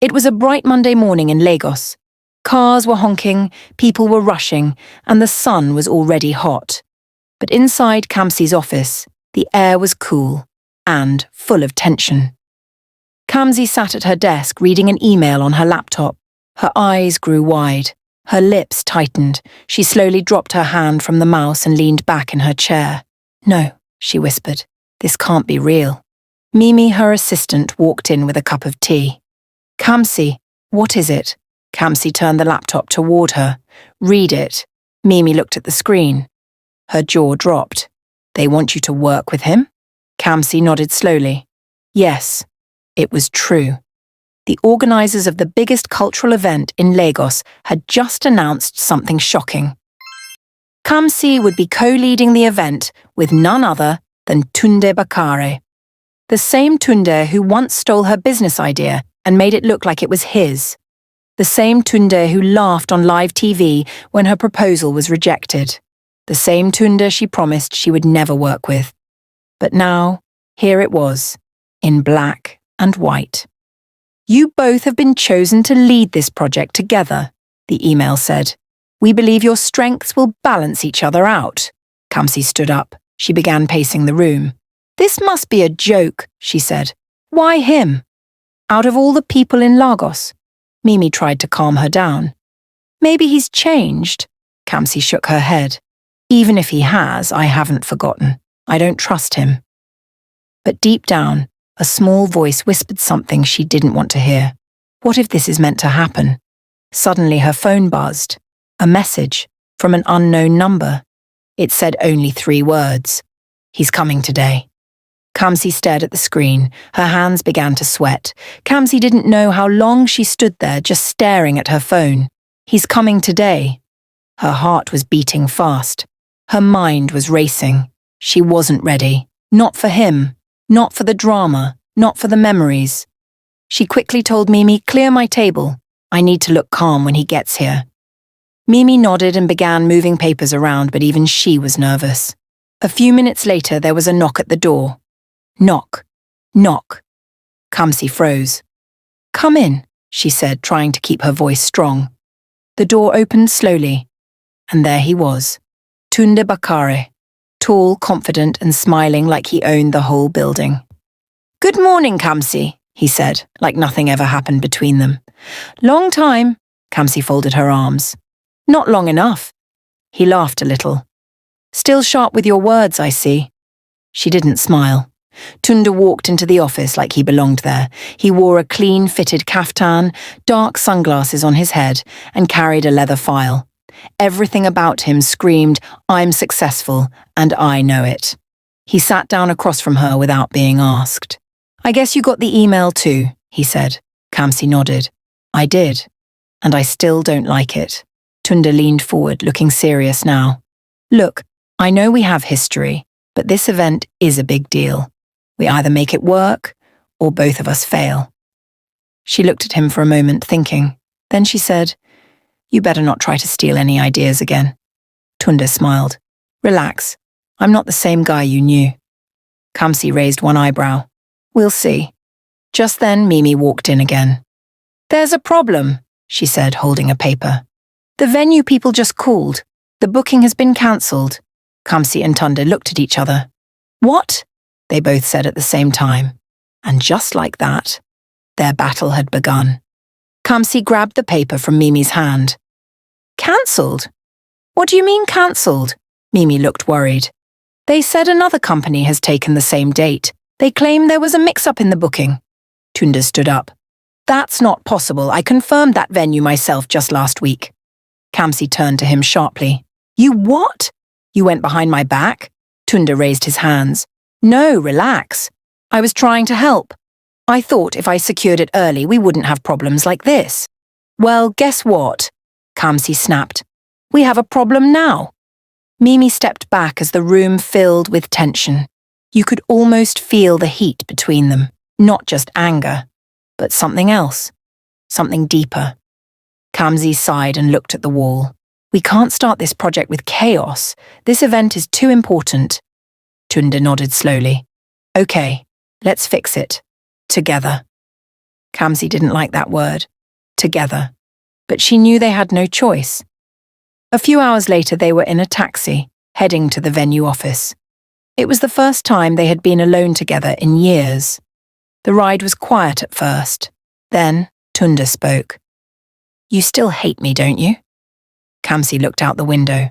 It was a bright Monday morning in Lagos. Cars were honking, people were rushing, and the sun was already hot. But inside Kamsi's office, the air was cool and full of tension. Kamsi sat at her desk reading an email on her laptop. Her eyes grew wide. Her lips tightened. She slowly dropped her hand from the mouse and leaned back in her chair. "No," she whispered. "This can't be real." Mimi, her assistant, walked in with a cup of tea. "Kamsi, what is it?" Kamsi turned the laptop toward her. "Read it." Mimi looked at the screen. Her jaw dropped. "They want you to work with him?" Kamsi nodded slowly. Yes, it was true. The organisers of the biggest cultural event in Lagos had just announced something shocking. Kamsi would be co-leading the event with none other than Tunde Bakare. The same Tunde who once stole her business idea and made it look like it was his. The same Tunde who laughed on live TV when her proposal was rejected. The same Tunde she promised she would never work with. But now, here it was, in black and white. "You both have been chosen to lead this project together," the email said. "We believe your strengths will balance each other out." Kamsi stood up. She began pacing the room. "This must be a joke," she said. "Why him? Out of all the people in Lagos?" Mimi tried to calm her down. "Maybe he's changed." Kamsi shook her head. "Even if he has, I haven't forgotten. I don't trust him." But deep down, a small voice whispered something she didn't want to hear. What if this is meant to happen? Suddenly her phone buzzed. A message from an unknown number. It said only 3 words. "He's coming today." Kamsi stared at the screen. Her hands began to sweat. Kamsi didn't know how long she stood there just staring at her phone. "He's coming today." Her heart was beating fast. Her mind was racing. She wasn't ready. Not for him. Not for the drama. Not for the memories. She quickly told Mimi, "Clear my table. I need to look calm when he gets here." Mimi nodded and began moving papers around, but even she was nervous. A few minutes later, there was a knock at the door. Knock. Knock. Kamsi froze. "Come in," she said, trying to keep her voice strong. The door opened slowly, and there he was, Tunde Bakare, tall, confident, and smiling like he owned the whole building. "Good morning, Kamsi," he said, like nothing ever happened between them. "Long time." Kamsi folded her arms. "Not long enough." He laughed a little. "Still sharp with your words, I see." She didn't smile. Tunde walked into the office like he belonged there. He wore a clean-fitted kaftan, dark sunglasses on his head, and carried a leather file. Everything about him screamed, "I'm successful, and I know it." He sat down across from her without being asked. "I guess you got the email too," he said. Kamsi nodded. "I did, and I still don't like it." Tunde leaned forward, looking serious now. "Look, I know we have history, but this event is a big deal. We either make it work, or both of us fail." She looked at him for a moment, thinking. Then she said, "You better not try to steal any ideas again." Tunde smiled. "Relax. I'm not the same guy you knew." Kamsi raised one eyebrow. "We'll see." Just then, Mimi walked in again. "There's a problem," she said, holding a paper. "The venue people just called. The booking has been cancelled." Kamsi and Tunde looked at each other. "What?" they both said at the same time. And just like that, their battle had begun. Kamsi grabbed the paper from Mimi's hand. "Cancelled? What do you mean cancelled?" Mimi looked worried. "They said another company has taken the same date. They claim there was a mix-up in the booking." Tunde stood up. "That's not possible. I confirmed that venue myself just last week." Kamsi turned to him sharply. "You what? You went behind my back?" Tunde raised his hands. "No, relax. I was trying to help. I thought if I secured it early, we wouldn't have problems like this." "Well, guess what?" Kamsi snapped. "We have a problem now." Mimi stepped back as the room filled with tension. You could almost feel the heat between them. Not just anger, but something else. Something deeper. Kamsi sighed and looked at the wall. "We can't start this project with chaos. This event is too important." Tunde nodded slowly. "Okay, let's fix it. Together." Kamsi didn't like that word. Together. But she knew they had no choice. A few hours later, they were in a taxi, heading to the venue office. It was the first time they had been alone together in years. The ride was quiet at first. Then, Tunda spoke. "You still hate me, don't you?" Kamsi looked out the window.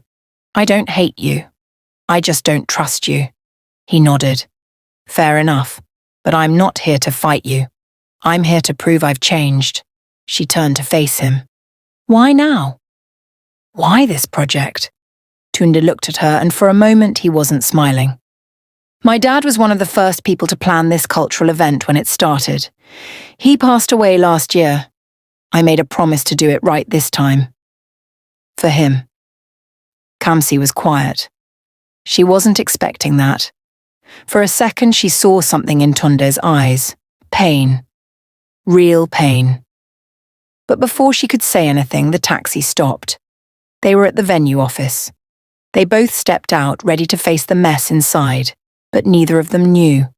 "I don't hate you. I just don't trust you." He nodded. "Fair enough, but I'm not here to fight you. I'm here to prove I've changed." She turned to face him. "Why now? Why this project?" Tunda looked at her, and for a moment he wasn't smiling. "My dad was one of the first people to plan this cultural event when it started. He passed away last year. I made a promise to do it right this time. For him." Kamsi was quiet. She wasn't expecting that. For a second she saw something in Tunde's eyes. Pain. Real pain. But before she could say anything, the taxi stopped. They were at the venue office. They both stepped out, ready to face the mess inside, but neither of them knew.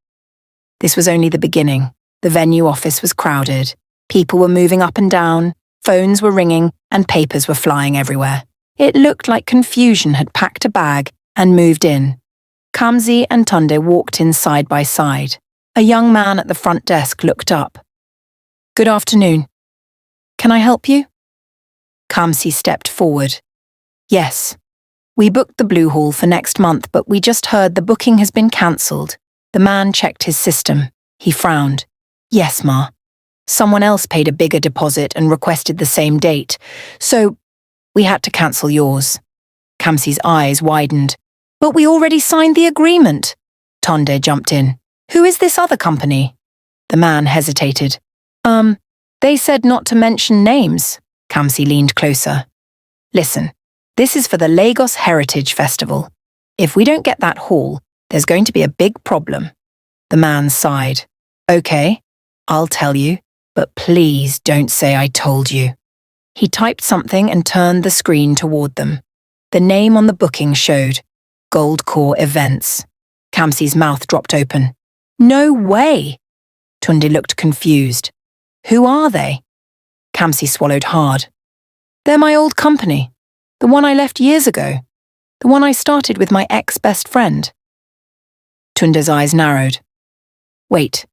This was only the beginning. The venue office was crowded. People were moving up and down, phones were ringing, and papers were flying everywhere. It looked like confusion had packed a bag and moved in. Kamsi and Tunde walked in side by side. A young man at the front desk looked up. "Good afternoon. Can I help you?" Kamsi stepped forward. "Yes. We booked the Blue Hall for next month, but we just heard the booking has been cancelled." The man checked his system. He frowned. "Yes, Ma. Someone else paid a bigger deposit and requested the same date, so we had to cancel yours." Kamsi's eyes widened. "But we already signed the agreement." Tunde jumped in. "Who is this other company?" The man hesitated. They said not to mention names." Kamsi leaned closer. "Listen, this is for the Lagos Heritage Festival. If we don't get that hall, there's going to be a big problem." The man sighed. "Okay, I'll tell you, but please don't say I told you." He typed something and turned the screen toward them. The name on the booking showed Goldcore Events. Kamsi's mouth dropped open. "No way!" Tunde looked confused. "Who are they?" Kamsi swallowed hard. "They're my old company. The one I left years ago. The one I started with my ex-best friend." Tunde's eyes narrowed. "Wait.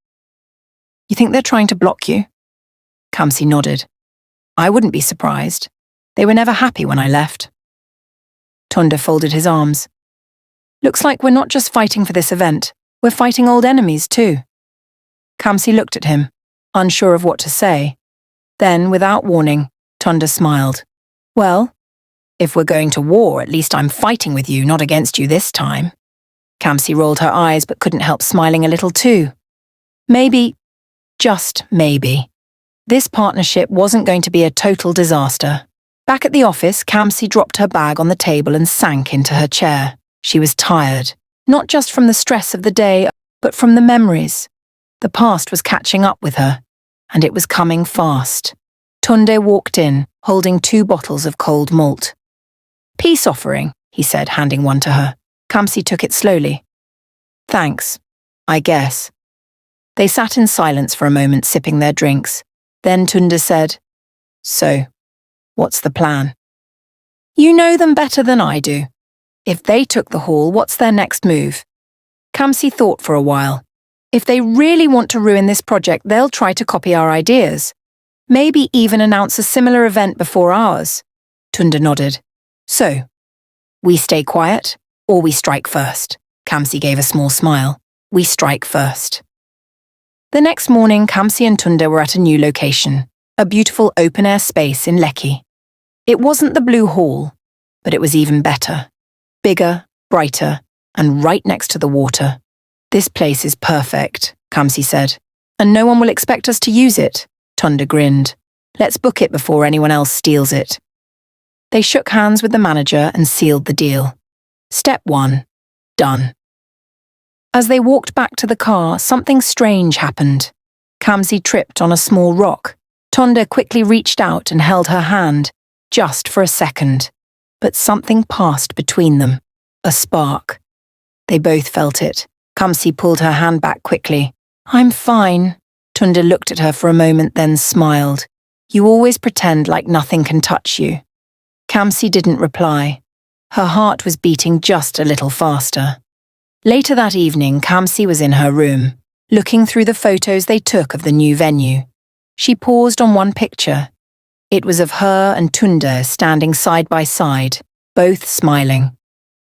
You think they're trying to block you?" Kamsi nodded. "I wouldn't be surprised. They were never happy when I left." Tunde folded his arms. "Looks like we're not just fighting for this event. We're fighting old enemies too." Kamsi looked at him, unsure of what to say. Then, without warning, Tunde smiled. "Well, if we're going to war, at least I'm fighting with you, not against you this time." Kamsi rolled her eyes but couldn't help smiling a little too. Maybe, just maybe, this partnership wasn't going to be a total disaster. Back at the office, Kamsi dropped her bag on the table and sank into her chair. She was tired, not just from the stress of the day, but from the memories. The past was catching up with her, and it was coming fast. Tunde walked in, holding 2 bottles of cold malt. "Peace offering," he said, handing one to her. Kamsi took it slowly. "Thanks, I guess." They sat in silence for a moment, sipping their drinks. Then Tunde said, "So, what's the plan?" "You know them better than I do. If they took the hall, what's their next move?" Kamsi thought for a while. "If they really want to ruin this project, they'll try to copy our ideas. Maybe even announce a similar event before ours." Tunde nodded. "So, we stay quiet, or we strike first?" Kamsi gave a small smile. "We strike first." The next morning, Kamsi and Tunde were at a new location, a beautiful open-air space in Lekki. It wasn't the Blue Hall, but it was even better. Bigger, brighter, and right next to the water. "This place is perfect," Kamsi said. "And no one will expect us to use it." Tunde grinned. "Let's book it before anyone else steals it." They shook hands with the manager and sealed the deal. Step 1. Done. As they walked back to the car, something strange happened. Kamsi tripped on a small rock. Tunde quickly reached out and held her hand, just for a second. But something passed between them. A spark. They both felt it. Kamsi pulled her hand back quickly. "I'm fine," Tunde looked at her for a moment, then smiled. You always pretend like nothing can touch you. Kamsi didn't reply. Her heart was beating just a little faster. Later that evening, Kamsi was in her room, looking through the photos they took of the new venue. She paused on one picture. It was of her and Tunde standing side by side, both smiling.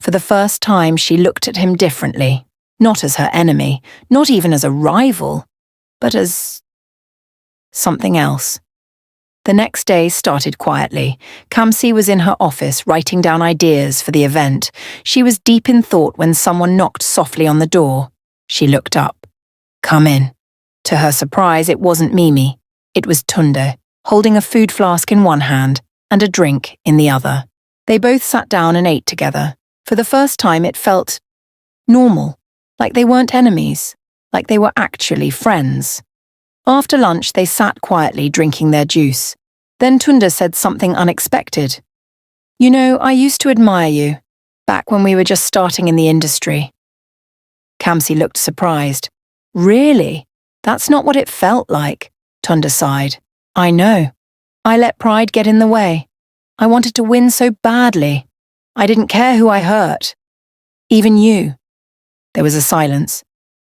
For the first time, she looked at him differently, not as her enemy, not even as a rival, but as something else. The next day started quietly. Kamsi was in her office writing down ideas for the event. She was deep in thought when someone knocked softly on the door. She looked up. Come in. To her surprise, it wasn't Mimi. It was Tunde, holding a food flask in one hand and a drink in the other. They both sat down and ate together. For the first time, it felt normal, like they weren't enemies, like they were actually friends. After lunch, they sat quietly drinking their juice. Then Tunde said something unexpected. You know, I used to admire you, back when we were just starting in the industry. Kamsi looked surprised. Really? That's not what it felt like, Tunde sighed. I know. I let pride get in the way. I wanted to win so badly. I didn't care who I hurt. Even you. There was a silence.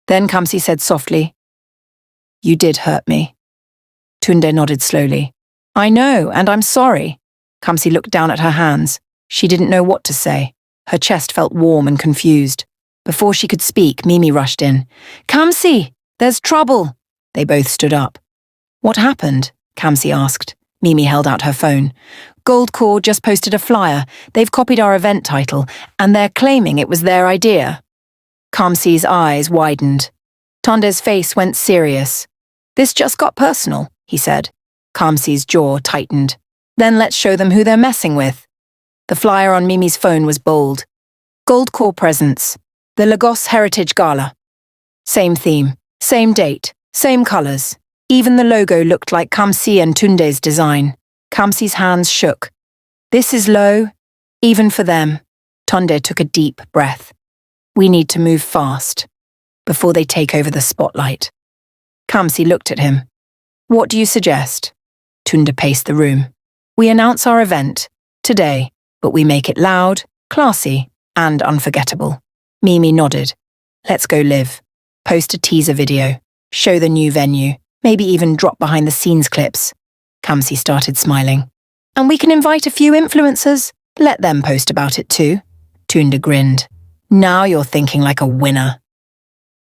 Then Kamsi said softly, You did hurt me. Tunde nodded slowly. I know, and I'm sorry. Kamsi looked down at her hands. She didn't know what to say. Her chest felt warm and confused. Before she could speak, Mimi rushed in. Kamsi, there's trouble. They both stood up. What happened? Kamsi asked. Mimi held out her phone. Goldcore just posted a flyer. They've copied our event title, and they're claiming it was their idea. Kamsi's eyes widened. Tunde's face went serious. This just got personal, he said. Kamsi's jaw tightened. Then let's show them who they're messing with. The flyer on Mimi's phone was bold. Goldcore Presents, the Lagos Heritage Gala. Same theme, same date, same colours. Even the logo looked like Kamsi and Tunde's design. Kamsi's hands shook. This is low, even for them. Tunde took a deep breath. We need to move fast, before they take over the spotlight. Kamsi looked at him. What do you suggest? Tunde paced the room. We announce our event, today, but we make it loud, classy, and unforgettable. Mimi nodded. Let's go live. Post a teaser video. Show the new venue. Maybe even drop behind-the-scenes clips. Kamsi started smiling. And we can invite a few influencers. Let them post about it too. Tunde grinned. Now you're thinking like a winner.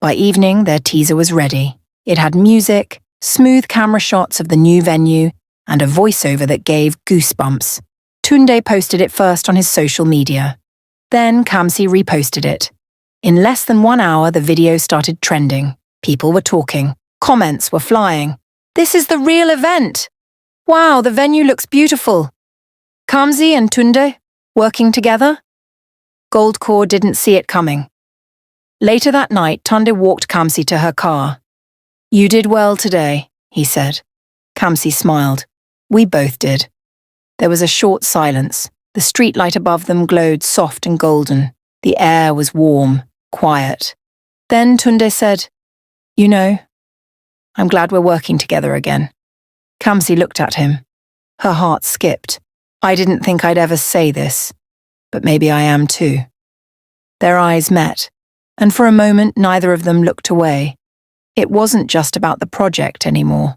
By evening, their teaser was ready. It had music, smooth camera shots of the new venue, and a voiceover that gave goosebumps. Tunde posted it first on his social media. Then Kamsi reposted it. In less than 1 hour, the video started trending. People were talking. Comments were flying. This is the real event. Wow, the venue looks beautiful. Kamsi and Tunde, working together? Goldcore didn't see it coming. Later that night, Tunde walked Kamsi to her car. You did well today, he said. Kamsi smiled. We both did. There was a short silence. The streetlight above them glowed soft and golden. The air was warm, quiet. Then Tunde said, You know, I'm glad we're working together again. Kamsi looked at him. Her heart skipped. I didn't think I'd ever say this, but maybe I am too. Their eyes met, and for a moment neither of them looked away. It wasn't just about the project anymore.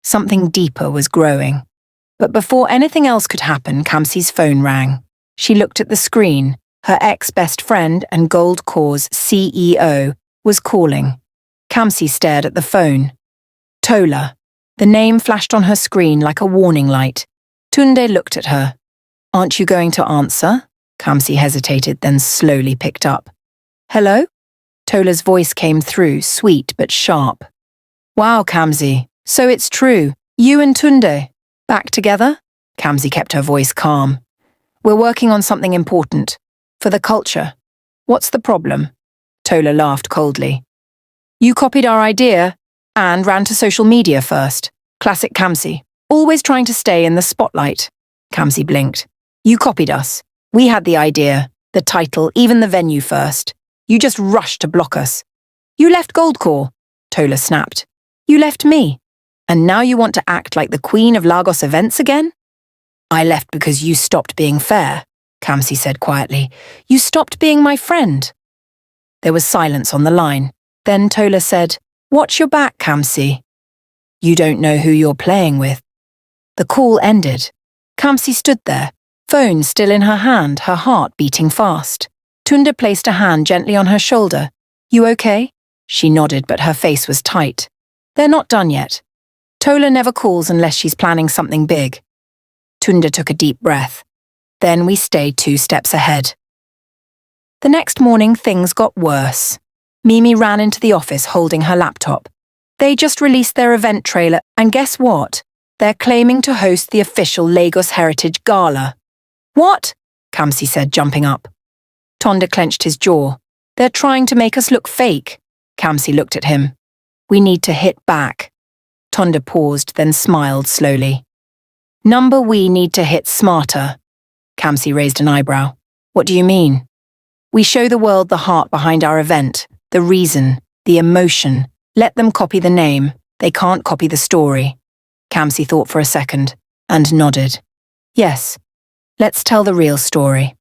Something deeper was growing. But before anything else could happen, Kamsi's phone rang. She looked at the screen. Her ex-best friend and Goldcore's CEO was calling. Kamsi stared at the phone. Tola. The name flashed on her screen like a warning light. Tunde looked at her. Aren't you going to answer? Kamsi hesitated, then slowly picked up. Hello? Tola's voice came through, sweet but sharp. Wow, Kamsi. So it's true. You and Tunde. Back together? Kamsi kept her voice calm. We're working on something important. For the culture. What's the problem? Tola laughed coldly. You copied our idea and ran to social media first. Classic Kamsi. Always trying to stay in the spotlight. Kamsi blinked. You copied us. We had the idea, the title, even the venue first. You just rushed to block us. You left Goldcore, Tola snapped. You left me. And now you want to act like the queen of Lagos events again? I left because you stopped being fair, Kamsi said quietly. You stopped being my friend. There was silence on the line. Then Tola said, Watch your back, Kamsi. You don't know who you're playing with. The call ended. Kamsi stood there, phone still in her hand, her heart beating fast. Tunde placed a hand gently on her shoulder. You okay? She nodded, but her face was tight. They're not done yet. Tola never calls unless she's planning something big. Tunde took a deep breath. Then we stayed 2 steps ahead. The next morning, things got worse. Mimi ran into the office holding her laptop. They just released their event trailer, and guess what? They're claiming to host the official Lagos Heritage Gala. What? Kamsi said, jumping up. Tonde clenched his jaw. They're trying to make us look fake. Kamsi looked at him. We need to hit back. Tonde paused, then smiled slowly. Number we need to hit smarter. Kamsi raised an eyebrow. What do you mean? We show the world the heart behind our event, the reason, the emotion. Let them copy the name. They can't copy the story. Kamsi thought for a second, and nodded. Yes, let's tell the real story.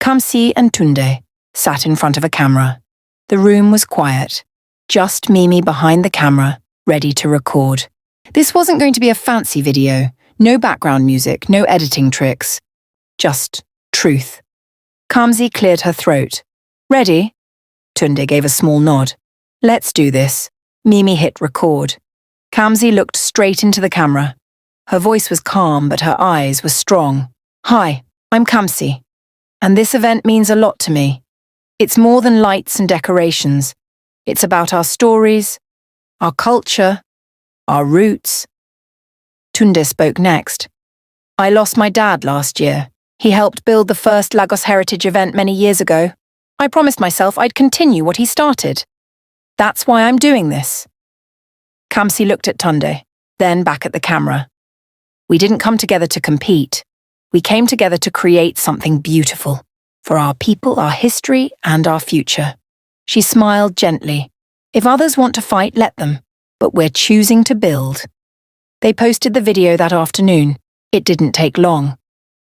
Kamsi and Tunde sat in front of a camera. The room was quiet. Just Mimi behind the camera, ready to record. This wasn't going to be a fancy video. No background music, no editing tricks. Just truth. Kamsi cleared her throat. Ready? Tunde gave a small nod. Let's do this. Mimi hit record. Kamsi looked straight into the camera. Her voice was calm, but her eyes were strong. Hi, I'm Kamsi. And this event means a lot to me. It's more than lights and decorations. It's about our stories, our culture, our roots. Tunde spoke next. I lost my dad last year. He helped build the first Lagos Heritage event many years ago. I promised myself I'd continue what he started. That's why I'm doing this. Kamsi looked at Tunde, then back at the camera. We didn't come together to compete. We came together to create something beautiful for our people, our history, and our future. She smiled gently. If others want to fight, let them. But we're choosing to build. They posted the video that afternoon. It didn't take long.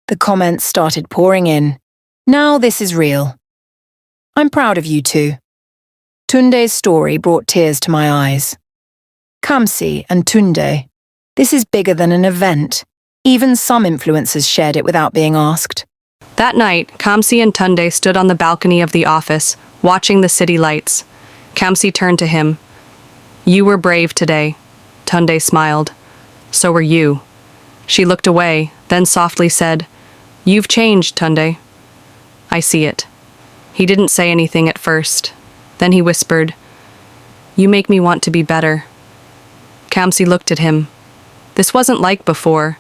The comments started pouring in. Now this is real. I'm proud of you two. Tunde's story brought tears to my eyes. Kamsi and Tunde. This is bigger than an event. Even some influencers shared it without being asked. That night, Kamsi and Tunde stood on the balcony of the office, watching the city lights. Kamsi turned to him. You were brave today. Tunde smiled. So were you. She looked away, then softly said, You've changed, Tunde. I see it. He didn't say anything at first. Then he whispered, You make me want to be better. Kamsi looked at him. This wasn't like before.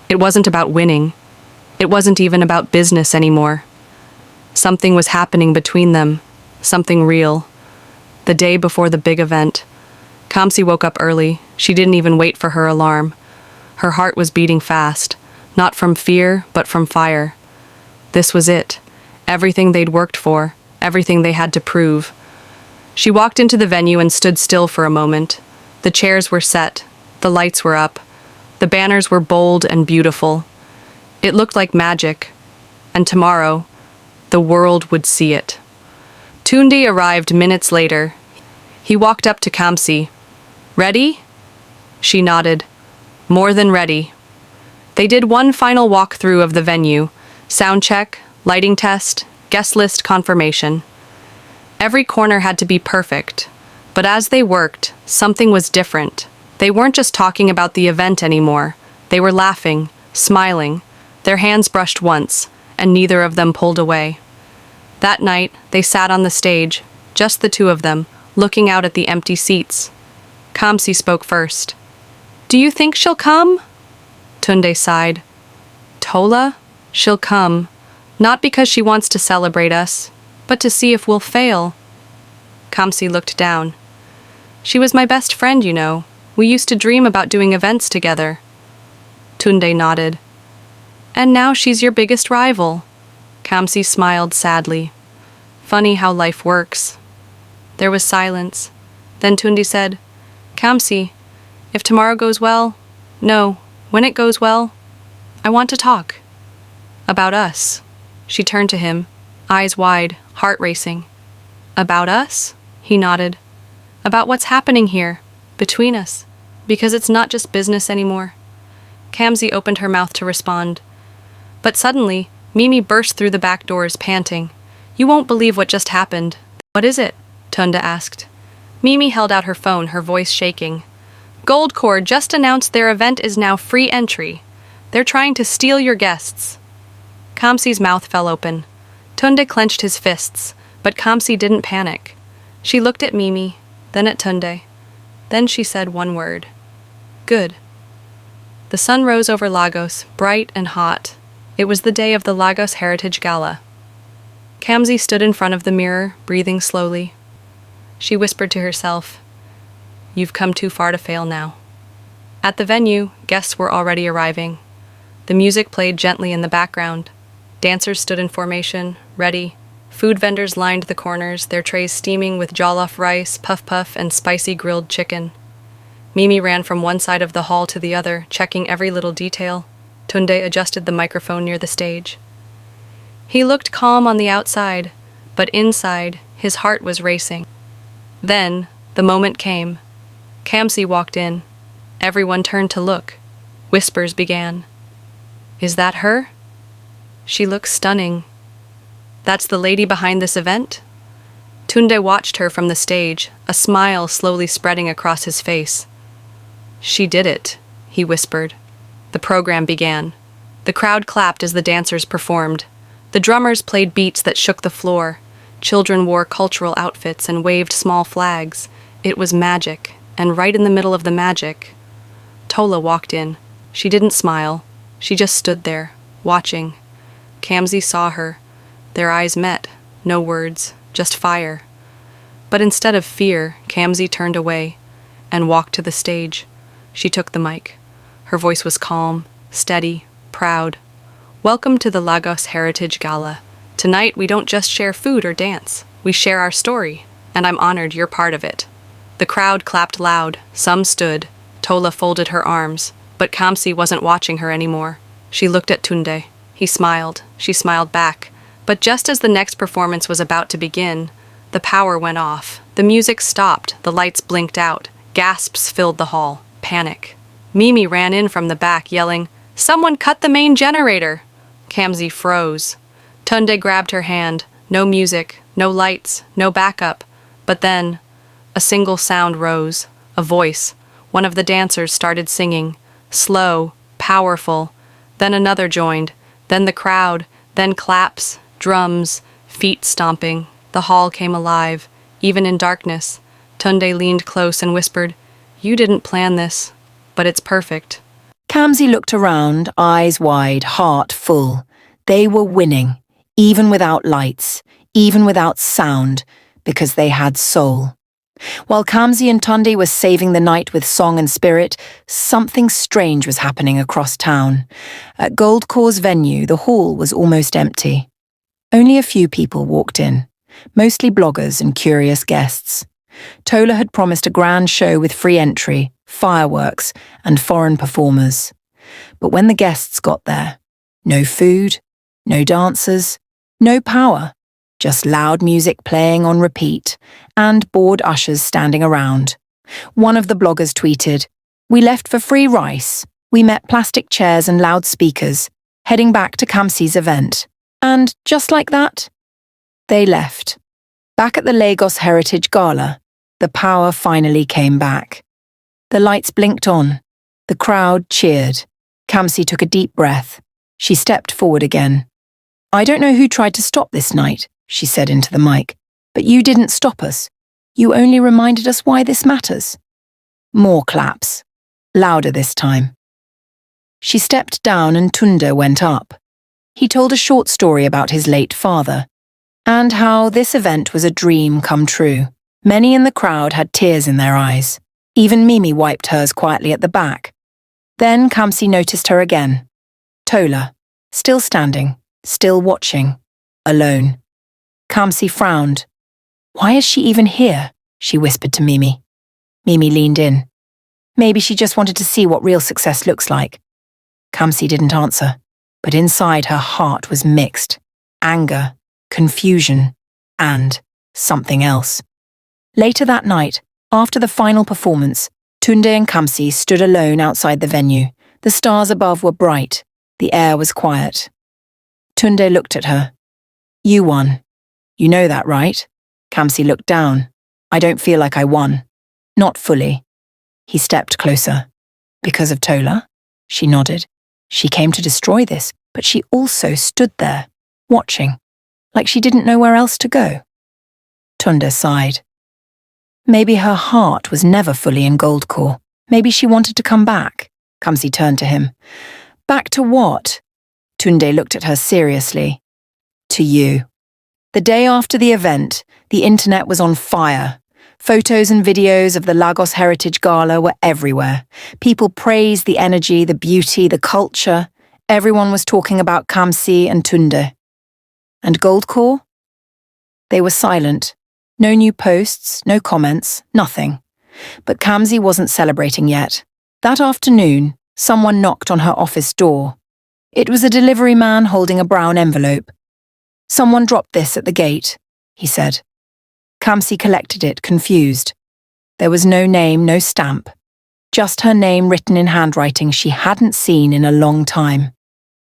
It wasn't about winning. It wasn't even about business anymore. Something was happening between them. Something real. The day before the big event. Kamsi woke up early. She didn't even wait for her alarm. Her heart was beating fast. Not from fear, but from fire. This was it. Everything they'd worked for. Everything they had to prove. She walked into the venue and stood still for a moment. The chairs were set. The lights were up. The banners were bold and beautiful. It looked like magic. And tomorrow, the world would see it. Tunde arrived minutes later. He walked up to Kamsi. Ready? She nodded. More than ready. They did one final walkthrough of the venue. Sound check, lighting test, guest list confirmation. Every corner had to be perfect. But as they worked, something was different. They weren't just talking about the event anymore. They were laughing, smiling. Their hands brushed once, and neither of them pulled away. That night, they sat on the stage, just the two of them, looking out at the empty seats. Kamsi spoke first. Do you think she'll come? Tunde sighed. Tola? She'll come. Not because she wants to celebrate us, but to see if we'll fail. Kamsi looked down. She was my best friend, you know. We used to dream about doing events together. Tunde nodded. And now she's your biggest rival. Kamsi smiled sadly. Funny how life works. There was silence. Then Tunde said, Kamsi, if tomorrow goes well, no, when it goes well, I want to talk. About us. She turned to him, eyes wide, heart racing. About us? He nodded. About what's happening here, between us, because it's not just business anymore. Kamsi opened her mouth to respond. But suddenly, Mimi burst through the back doors, panting. You won't believe what just happened. What is it? Tunda asked. Mimi held out her phone, her voice shaking. Goldcore just announced their event is now free entry. They're trying to steal your guests. Kamsi's mouth fell open. Tunde clenched his fists, but Kamsi didn't panic. She looked at Mimi, then at Tunde. Then she said one word. Good. The sun rose over Lagos, bright and hot. It was the day of the Lagos Heritage Gala. Kamsi stood in front of the mirror, breathing slowly. She whispered to herself, You've come too far to fail now. At the venue, guests were already arriving. The music played gently in the background. Dancers stood in formation, ready. Food vendors lined the corners, their trays steaming with jollof rice, puff-puff, and spicy grilled chicken. Mimi ran from one side of the hall to the other, checking every little detail. Tunde adjusted the microphone near the stage. He looked calm on the outside, but inside, his heart was racing. Then, the moment came. Kamsi walked in. Everyone turned to look. Whispers began. Is that her? She looks stunning. That's the lady behind this event? Tunde watched her from the stage, a smile slowly spreading across his face. She did it, he whispered. The program began. The crowd clapped as the dancers performed. The drummers played beats that shook the floor. Children wore cultural outfits and waved small flags. It was magic, and right in the middle of the magic, Tola walked in. She didn't smile. She just stood there, watching. Kamsi saw her. Their eyes met. No words, just fire. But instead of fear, Kamsi turned away and walked to the stage. She took the mic. Her voice was calm, steady, proud. Welcome to the Lagos Heritage Gala. Tonight we don't just share food or dance. We share our story, and I'm honored you're part of it. The crowd clapped loud. Some stood. Tola folded her arms, but Kamsi wasn't watching her anymore. She looked at Tunde. He smiled. She smiled back. But just as the next performance was about to begin, the power went off. The music stopped. The lights blinked out. Gasps filled the hall. Panic. Mimi ran in from the back, yelling, Someone cut the main generator! Kamsi froze. Tunde grabbed her hand. No music, no lights, no backup. But then, a single sound rose. A voice. One of the dancers started singing. Slow, powerful. Then another joined. Then the crowd. Then claps, drums, feet stomping. The hall came alive, even in darkness. Tunde leaned close and whispered, You didn't plan this, but it's perfect. Kamsi looked around, eyes wide, heart full. They were winning, even without lights, even without sound, because they had soul. While Kamsi and Tunde were saving the night with song and spirit, something strange was happening across town. At Goldcore's venue, the hall was almost empty. Only a few people walked in, mostly bloggers and curious guests. Tola had promised a grand show with free entry, fireworks, and foreign performers. But when the guests got there, no food, no dancers, no power, just loud music playing on repeat, and bored ushers standing around. One of the bloggers tweeted, We left for free rice. We met plastic chairs and loudspeakers, heading back to Kamsi's event. And just like that, they left. Back at the Lagos Heritage Gala, the power finally came back. The lights blinked on. The crowd cheered. Kamsi took a deep breath. She stepped forward again. I don't know who tried to stop this night, she said into the mic, but you didn't stop us. You only reminded us why this matters. More claps. Louder this time. She stepped down and Tunde went up. He told a short story about his late father, and how this event was a dream come true. Many in the crowd had tears in their eyes. Even Mimi wiped hers quietly at the back. Then Kamsi noticed her again. Tola, still standing, still watching, alone. Kamsi frowned. Why is she even here? She whispered to Mimi. Mimi leaned in. Maybe she just wanted to see what real success looks like. Kamsi didn't answer, but inside her heart was mixed. Anger, confusion, and something else. Later that night, after the final performance, Tunde and Kamsi stood alone outside the venue. The stars above were bright. The air was quiet. Tunde looked at her. You won. You know that, right? Kamsi looked down. I don't feel like I won. Not fully. He stepped closer. Because of Tola? She nodded. She came to destroy this, but she also stood there, watching, like she didn't know where else to go. Tunde sighed. Maybe her heart was never fully in Goldcore. Maybe she wanted to come back. Kamsi turned to him. Back to what? Tunde looked at her seriously. To you. The day after the event, the internet was on fire. Photos and videos of the Lagos Heritage Gala were everywhere. People praised the energy, the beauty, the culture. Everyone was talking about Kamsi and Tunde. And Goldcore? They were silent. No new posts, no comments, nothing. But Kamsi wasn't celebrating yet. That afternoon, someone knocked on her office door. It was a delivery man holding a brown envelope. Someone dropped this at the gate, he said. Kamsi collected it, confused. There was no name, no stamp. Just her name written in handwriting she hadn't seen in a long time.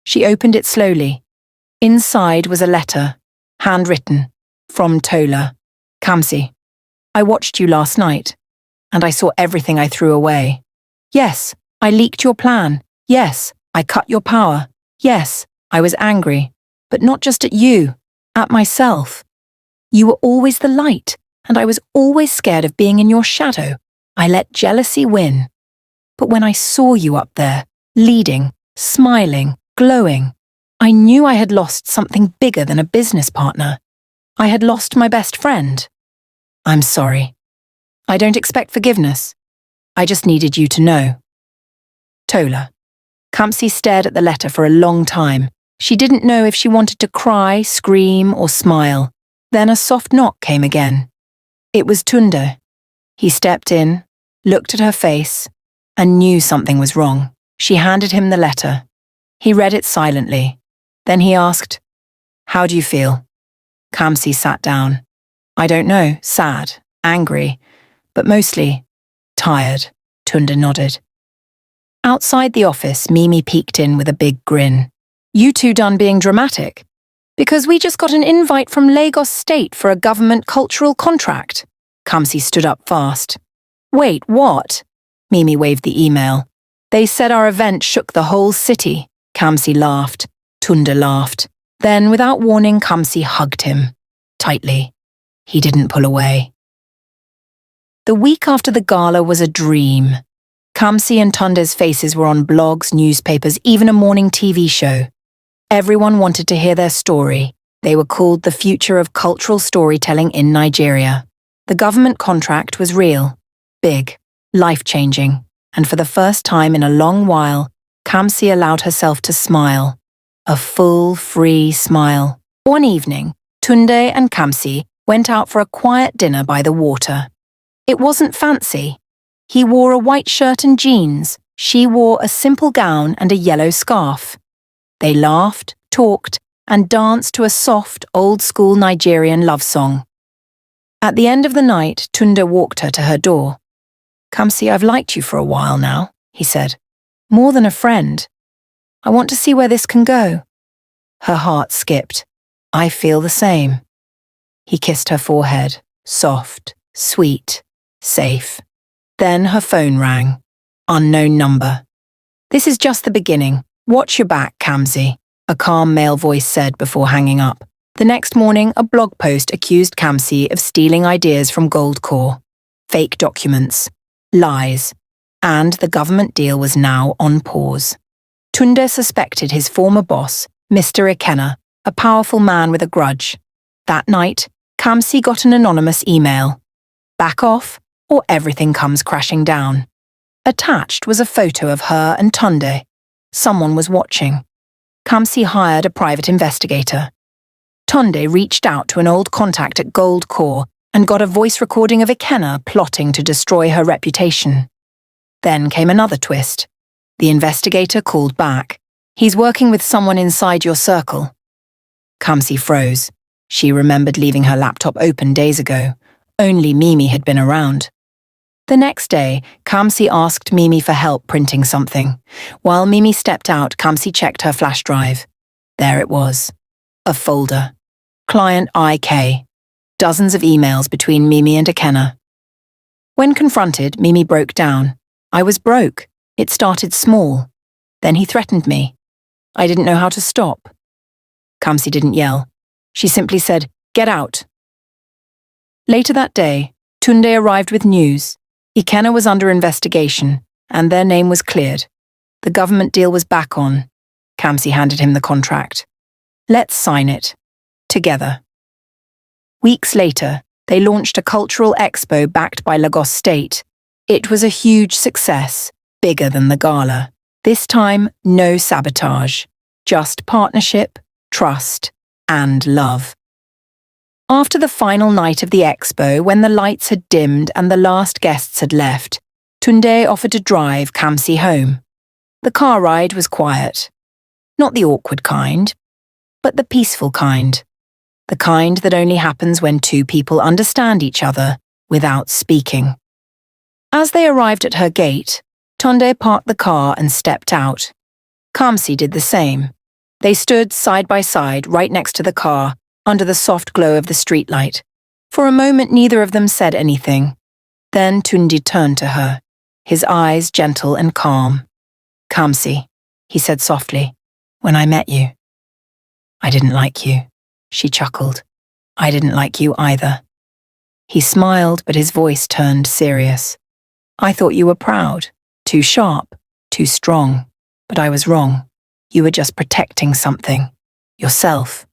She opened it slowly. Inside was a letter, handwritten, from Tola. Kamsi, I watched you last night, and I saw everything I threw away. Yes, I leaked your plan. Yes, I cut your power. Yes, I was angry, but not just at you, at myself. You were always the light, and I was always scared of being in your shadow. I let jealousy win. But when I saw you up there, leading, smiling, glowing, I knew I had lost something bigger than a business partner. I had lost my best friend. I'm sorry. I don't expect forgiveness. I just needed you to know. Tola. Kamsi stared at the letter for a long time. She didn't know if she wanted to cry, scream, or smile. Then a soft knock came again. It was Tunde. He stepped in, looked at her face, and knew something was wrong. She handed him the letter. He read it silently. Then he asked, How do you feel? Kamsi sat down. I don't know, sad, angry, but mostly tired, Tunde nodded. Outside the office, Mimi peeked in with a big grin. You two done being dramatic? Because we just got an invite from Lagos State for a government cultural contract. Kamsi stood up fast. Wait, what? Mimi waved the email. They said our event shook the whole city. Kamsi laughed. Tunde laughed. Then, without warning, Kamsi hugged him. Tightly. He didn't pull away. The week after the gala was a dream. Kamsi and Tunde's faces were on blogs, newspapers, even a morning TV show. Everyone wanted to hear their story. They were called the future of cultural storytelling in Nigeria. The government contract was real, big, life-changing, and for the first time in a long while, Kamsi allowed herself to smile. A full, free smile. One evening, Tunde and Kamsi went out for a quiet dinner by the water. It wasn't fancy. He wore a white shirt and jeans. She wore a simple gown and a yellow scarf. They laughed, talked, and danced to a soft, old-school Nigerian love song. At the end of the night, Tunde walked her to her door. Kamsi, I've liked you for a while now, he said. More than a friend. I want to see where this can go. Her heart skipped. I feel the same. He kissed her forehead, soft, sweet, safe. Then her phone rang. Unknown number. This is just the beginning. Watch your back, Kamsi, a calm male voice said before hanging up. The next morning, a blog post accused Kamsi of stealing ideas from Goldcore. Fake documents. Lies. And the government deal was now on pause. Tunde suspected his former boss, Mr. Ikenna, a powerful man with a grudge. That night, Kamsi got an anonymous email. Back off, or everything comes crashing down. Attached was a photo of her and Tunde. Someone was watching. Kamsi hired a private investigator. Tunde reached out to an old contact at Goldcore and got a voice recording of Ikenna plotting to destroy her reputation. Then came another twist. The investigator called back. He's working with someone inside your circle. Kamsi froze. She remembered leaving her laptop open days ago. Only Mimi had been around. The next day, Kamsi asked Mimi for help printing something. While Mimi stepped out, Kamsi checked her flash drive. There it was. A folder. Client IK. Dozens of emails between Mimi and Ikenna. When confronted, Mimi broke down. I was broke. It started small. Then he threatened me. I didn't know how to stop. Kamsi didn't yell. She simply said, "Get out." Later that day, Tunde arrived with news. Ikenna was under investigation, and their name was cleared. The government deal was back on. Kamsi handed him the contract. Let's sign it. Together. Weeks later, they launched a cultural expo backed by Lagos State. It was a huge success, bigger than the gala. This time, no sabotage. Just partnership, trust, and love. After the final night of the expo, when the lights had dimmed and the last guests had left, Tunde offered to drive Kamsi home. The car ride was quiet. Not the awkward kind, but the peaceful kind. The kind that only happens when two people understand each other without speaking. As they arrived at her gate, Tunde parked the car and stepped out. Kamsi did the same. They stood side by side right next to the car, under the soft glow of the streetlight. For a moment, neither of them said anything. Then Tunde turned to her, his eyes gentle and calm. "Kamsi," he said softly, "when I met you, I didn't like you." She chuckled. "I didn't like you either." He smiled, but his voice turned serious. "I thought you were proud, too sharp, too strong, but I was wrong. You were just protecting something. Yourself.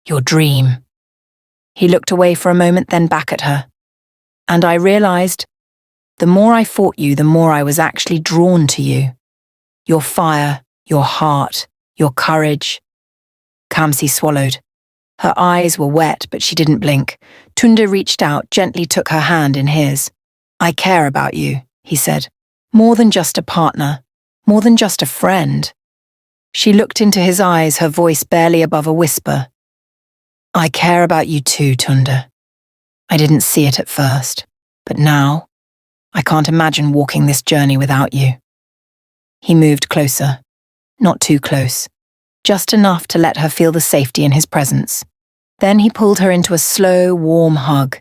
Your dream." He looked away for a moment, then back at her. "And I realized, the more I fought you, the more I was actually drawn to you. Your fire, your heart, your courage." Kamsi swallowed. Her eyes were wet, but she didn't blink. Tunde reached out, gently took her hand in his. "I care about you," he said. "More than just a partner, more than just a friend." She looked into his eyes, her voice barely above a whisper. "I care about you too, Tunde. I didn't see it at first, but now, I can't imagine walking this journey without you." He moved closer. Not too close. Just enough to let her feel the safety in his presence. Then he pulled her into a slow, warm hug.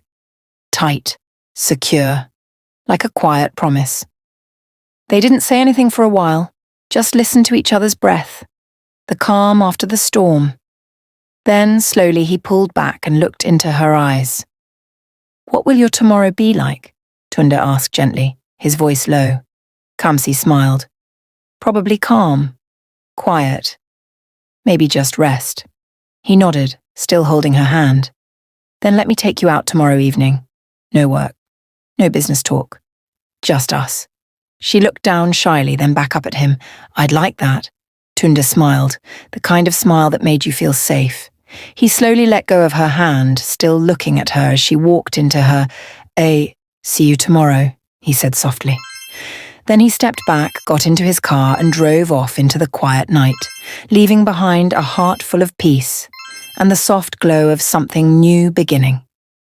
Tight, secure, like a quiet promise. They didn't say anything for a while, just listened to each other's breath, the calm after the storm. Then, slowly, he pulled back and looked into her eyes. "What will your tomorrow be like?" Tunde asked gently, his voice low. Kamsi smiled. "Probably calm, quiet, maybe just rest." He nodded, still holding her hand. "Then let me take you out tomorrow evening. No work, no business talk, just us." She looked down shyly, then back up at him. "I'd like that." Tunde smiled, the kind of smile that made you feel safe. He slowly let go of her hand, still looking at her as she walked into her. "See you tomorrow," he said softly. Then he stepped back, got into his car and drove off into the quiet night, leaving behind a heart full of peace and the soft glow of something new beginning.